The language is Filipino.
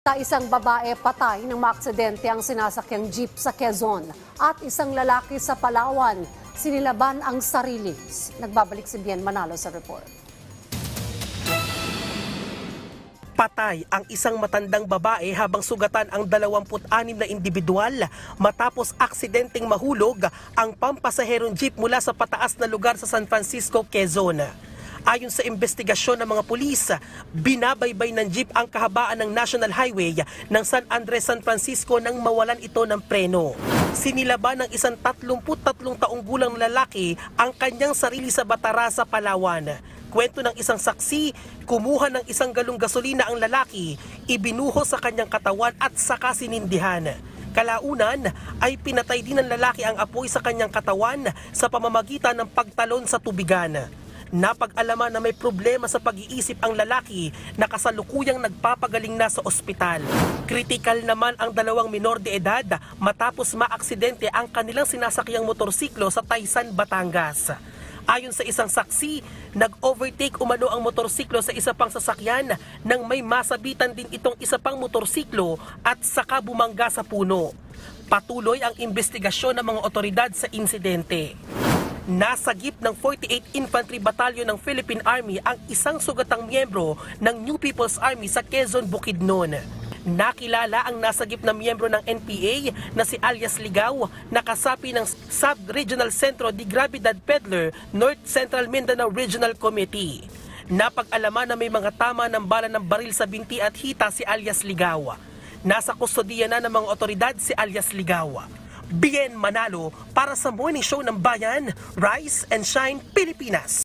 Sa isang babae patay ng maaksidente ang sinasakyang jeep sa Quezon at isang lalaki sa Palawan sinilaban ang sarili. Nagbabalik si Bien Manalo sa report. Patay ang isang matandang babae habang sugatan ang 26 na individual matapos aksidenteng mahulog ang pampasaherong jeep mula sa pataas na lugar sa San Francisco, Quezon. Ayon sa investigasyon ng mga pulis, binabaybay ng jeep ang kahabaan ng National Highway ng San Andres, San Francisco nang mawalan ito ng preno. Sinilaban ng isang 33 taong gulang lalaki ang kanyang sarili sa Batarasa, Palawan. Kwento ng isang saksi, kumuha ng isang galong gasolina ang lalaki, ibinuho sa kanyang katawan at saka sinindihan. Kalaunan ay pinatay din ng lalaki ang apoy sa kanyang katawan sa pamamagitan ng pagtalon sa tubigan. Napag-alaman na may problema sa pag-iisip ang lalaki na kasalukuyang nagpapagaling na sa ospital. Kritikal naman ang dalawang minor de edad matapos maaksidente ang kanilang sinasakyang motorsiklo sa Taysan, Batangas. Ayon sa isang saksi, nag-overtake umano ang motorsiklo sa isa pang sasakyan nang may masabitan din itong isa pang motorsiklo at saka bumangga sa puno. Patuloy ang investigasyon ng mga otoridad sa insidente. Nasagip ng 48th Infantry Battalion ng Philippine Army ang isang sugatang miyembro ng New People's Army sa Quezon, Bukidnon. Nakilala ang nasagip na miyembro ng NPA na si alias Ligaw, na kasapi ng Sub-Regional Centro de Gravidad Peddler, North Central Mindanao Regional Committee. Napag-alaman na may mga tama ng bala ng baril sa binti at hita si alias Ligaw. Nasa kustodiya na ng mga otoridad si alias Ligaw. Bien Manalo para sa Morning Show ng Bayan, Rise and Shine, Pilipinas.